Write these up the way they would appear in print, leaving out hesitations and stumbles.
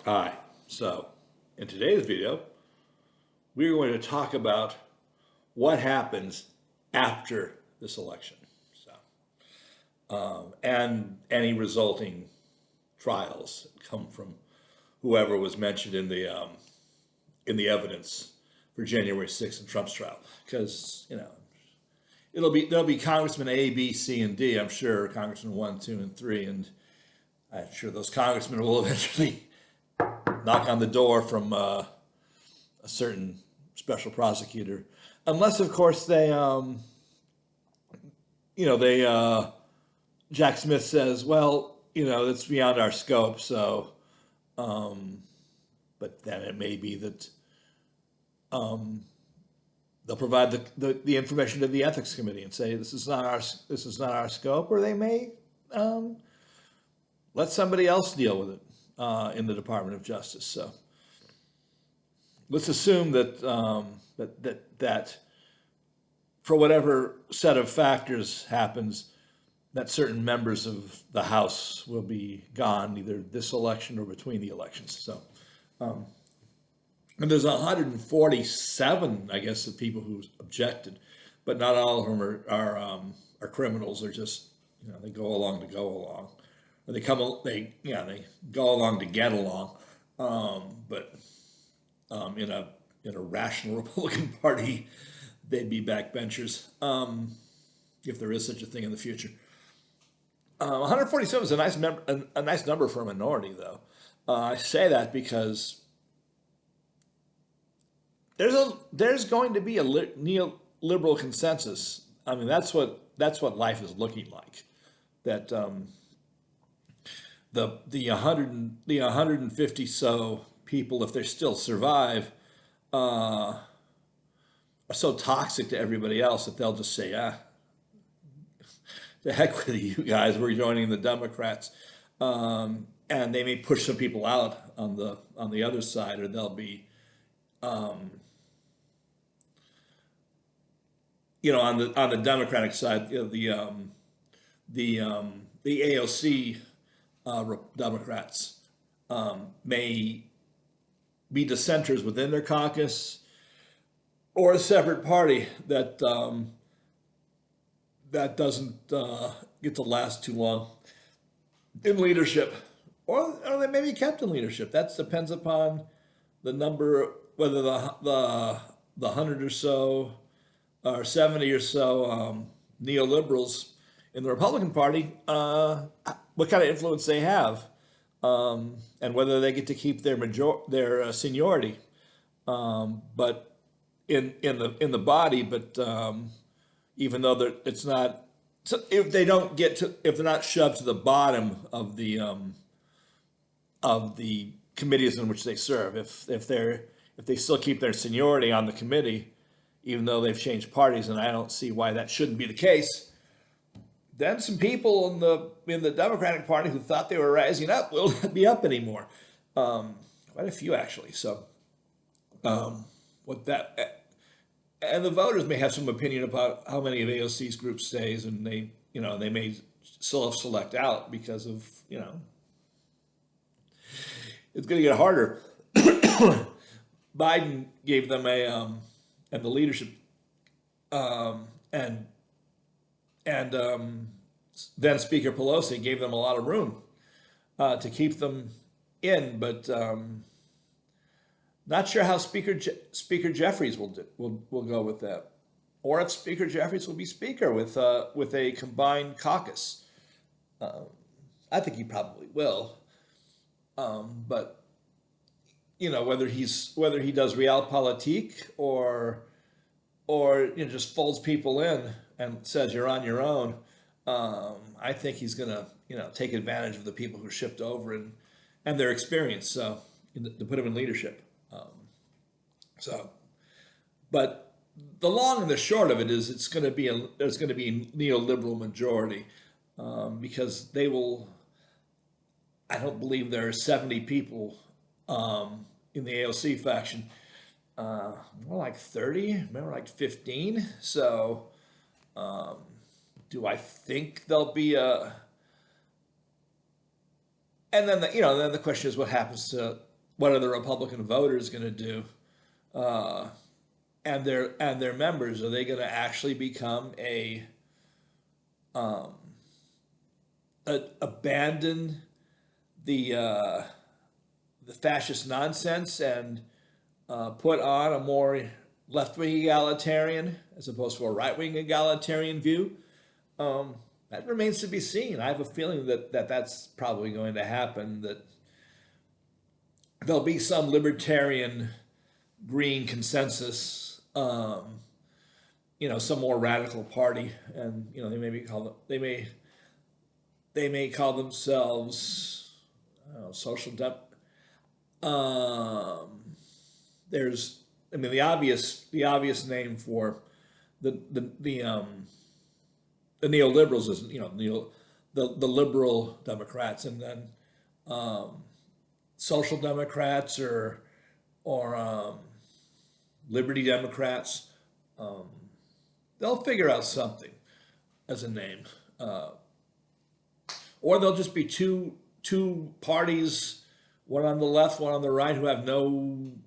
Hi. So, in today's video, we're going to talk about what happens after this election, and any resulting trials that come from whoever was mentioned in the evidence for January 6th and Trump's trial. Because there'll be Congressman A, B, C, and D. I'm sure Congressman 1, 2, and 3, and I'm sure those congressmen will eventually knock on the door from a certain special prosecutor, unless, of course, Jack Smith says, well, it's beyond our scope. So, but then it may be that they'll provide the information to the ethics committee and say this is not our scope, or they may let somebody else deal with it in the Department of Justice. So let's assume that that for whatever set of factors happens, that certain members of the House will be gone either this election or between the elections. So, and there's 147, I guess, of people who objected, but not all of them are criminals. They're just they go along to go along, or they go along to get along. But in a rational Republican Party, they'd be backbenchers, if there is such a thing in the future. 147 is a nice number for a minority, though. I say that because there's going to be a neoliberal consensus. I mean, that's what life is looking like. That the 150 so people, if they still survive, are so toxic to everybody else that they'll just say, the heck with you guys, we're joining the Democrats. And they may push some people out on the other side, or they'll be, on the Democratic side, the AOC Democrats may be dissenters within their caucus, or a separate party that doesn't get to last too long in leadership, or they may be kept in leadership. That depends upon the number, whether the 100 or so or 70 or so neoliberals in the Republican Party, what kind of influence they have, and whether they get to keep their seniority, but in the body. But even though it's not, so if they're not shoved to the bottom of the committees in which they serve, if they still keep their seniority on the committee, even though they've changed parties, and I don't see why that shouldn't be the case, then some people in the Democratic Party who thought they were rising up will not be up anymore. Quite a few, actually. So, and the voters may have some opinion about how many of AOC's group stays, and they may select out because of it's going to get harder. Biden gave them and the leadership, and then Speaker Pelosi gave them a lot of room to keep them in, but not sure how Speaker Jeffries will go with that, or if Speaker Jeffries will be Speaker with a combined caucus. I think he probably will, but whether he does realpolitik or just folds people in and says you're on your own. I think he's going to take advantage of the people who shift over and their experience, to put them in leadership. But the long and the short of it is there's going to be a neoliberal majority, because they will. I don't believe there are 70 people in the AOC faction. More like 30, maybe like 15. So, do I think there'll be a? And then then the question is, what happens to what are the Republican voters going to do, and their members? Are they going to actually become abandon the fascist nonsense and put on a more left-wing egalitarian as opposed to a right-wing egalitarian view? That remains to be seen. I have a feeling that that's probably going to happen, that there'll be some libertarian green consensus, some more radical party, and they may call themselves, I don't know, social there's, the obvious name for the neoliberals is, the liberal Democrats, and then social Democrats or Liberty Democrats. They'll figure out something as a name, or they'll just be two parties, one on the left, one on the right, who have no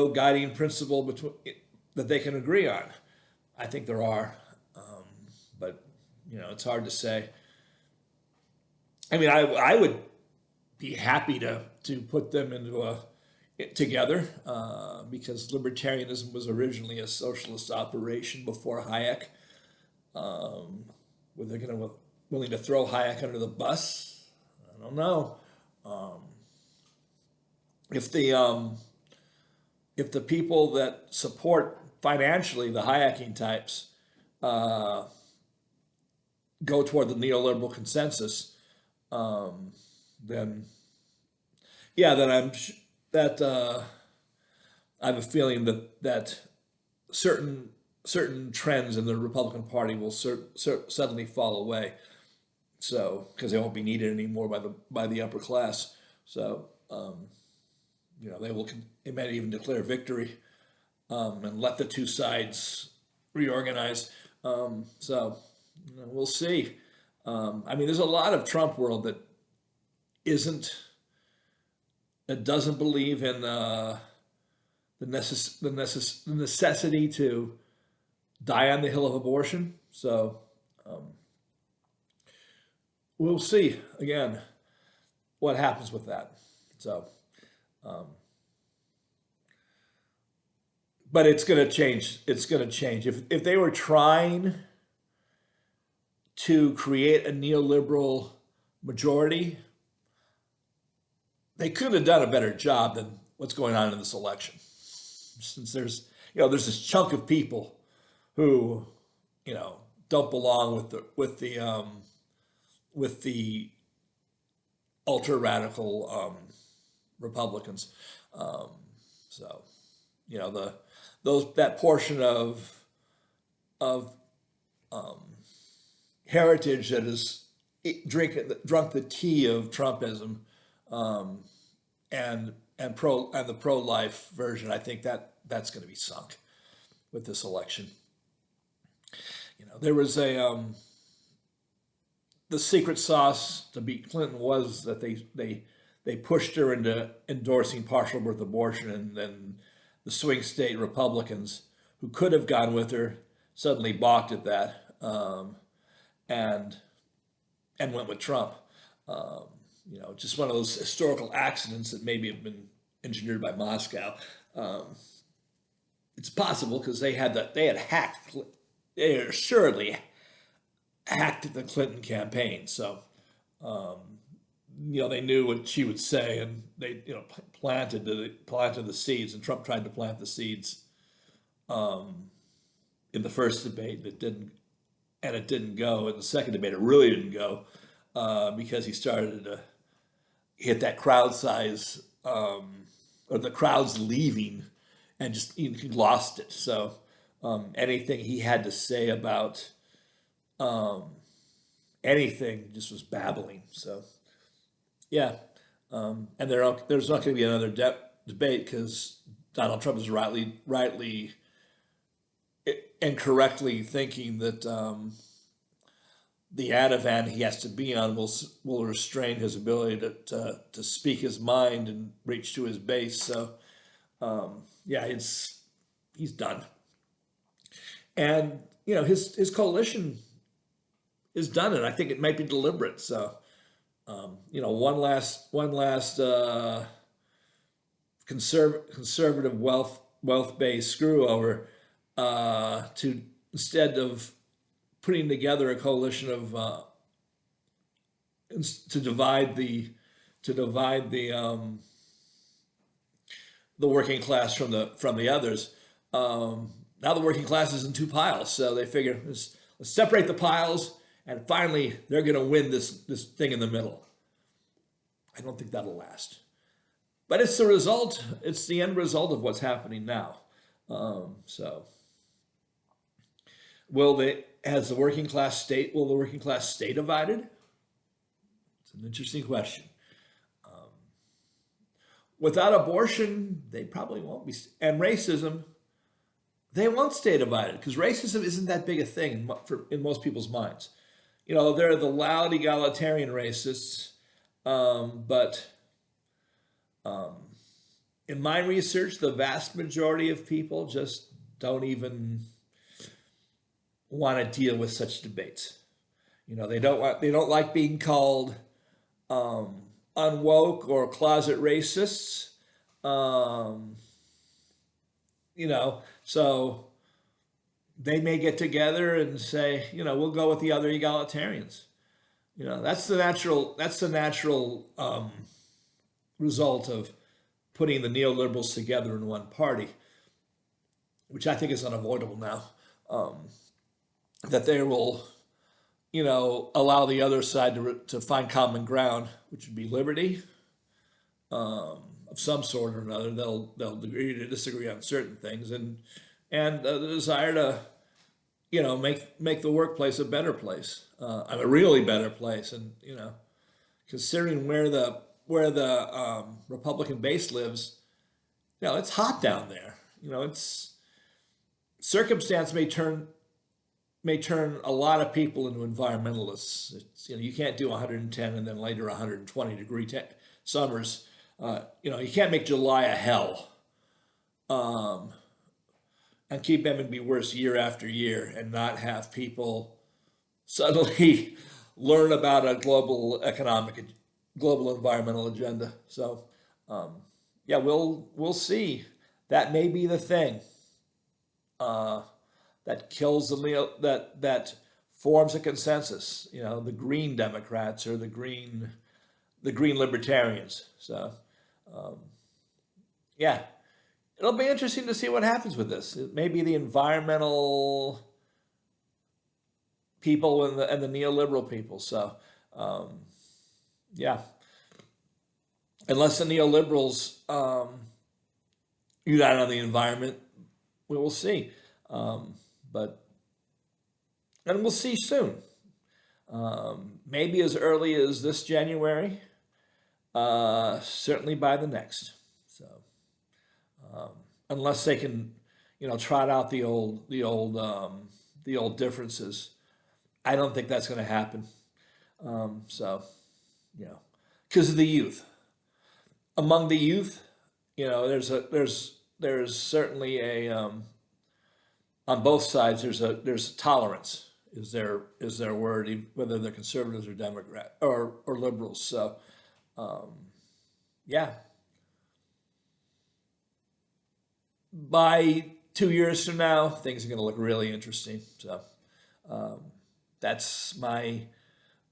guiding principle that they can agree on. I think there are, but it's hard to say. I would be happy to put them into together, because libertarianism was originally a socialist operation before Hayek. Were they willing to throw Hayek under the bus? I don't know. If the people that support financially the Hayekian types go toward the neoliberal consensus, then I have a feeling that certain trends in the Republican Party will suddenly fall away. So, because they won't be needed anymore by the upper class. So, they might even declare victory, and let the two sides reorganize. We'll see. There's a lot of Trump world that doesn't believe in the necessity to die on the hill of abortion. So we'll see again what happens with that. So, but it's going to change. It's going to change. If they were trying to create a neoliberal majority, they couldn't have done a better job than what's going on in this election. Since there's this chunk of people who, don't belong with the ultra radical Republicans. That portion of heritage that has drunk the tea of Trumpism, and the pro-life version, I think that's going to be sunk with this election. There was the secret sauce to beat Clinton was that they pushed her into endorsing partial birth abortion, and then the swing state Republicans who could have gone with her suddenly balked at that, and went with Trump. Just one of those historical accidents that maybe have been engineered by Moscow. It's possible because they had assuredly hacked the Clinton campaign. So, they knew what she would say, and they, planted the seeds, and Trump tried to plant the seeds in the first debate. It didn't go. In the second debate, it really didn't go, because he started to hit that crowd size, or the crowd's leaving, and just he lost it. So anything he had to say about anything just was babbling. So yeah, and there's not going to be another debate because Donald Trump is rightly and correctly thinking that the ativan he has to be on will restrain his ability to speak his mind and reach to his base. So yeah, he's done. And his coalition is done, and I think it might be deliberate. So one last conservative wealth-based screw over to instead of putting together a coalition of to divide the working class from the others. Now the working class is in two piles, so they figure let's separate the piles, and finally they're going to win this thing in the middle. I don't think that'll last, but it's the result. It's the end result of what's happening now. So, will the working class stay divided? It's an interesting question. Without abortion, they probably won't be, and racism, they won't stay divided because racism isn't that big a thing in most people's minds. They're the loud egalitarian racists, but in my research, the vast majority of people just don't even want to deal with such debates. They don't like being called unwoke or closet racists. So they may get together and say, we'll go with the other egalitarians. That's the natural result of putting the neoliberals together in one party, which I think is unavoidable now. That they will, allow the other side to find common ground, which would be liberty of some sort or another. They'll agree to disagree on certain things, and the desire to, make the workplace a better place, a really better place, and considering where the Republican base lives, it's hot down there. It's circumstance may turn a lot of people into environmentalists. You can't do 110 and then later 120 degree summers. You can't make July a hell and keep them and be worse year after year and not have people suddenly learn about a global environmental agenda. So yeah, we'll see. That may be the thing that kills that forms a consensus. The Green Democrats or the Green Libertarians. So yeah, it'll be interesting to see what happens with this. It may be the environmental people and the neoliberal people. So yeah, unless the neoliberals unite on the environment, we will see. And we'll see soon. Maybe as early as this January, certainly by the next. So, unless they can, trot out the old differences, I don't think that's going to happen. So, because of the youth. Among the youth, there's certainly a on both sides, there's tolerance is their word, whether they're conservatives or Democrat or liberals. So yeah, by 2 years from now, things are going to look really interesting. So that's my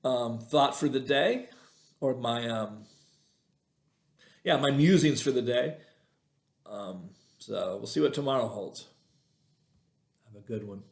thought for the day, or my my musings for the day. So we'll see what tomorrow holds. Have a good one.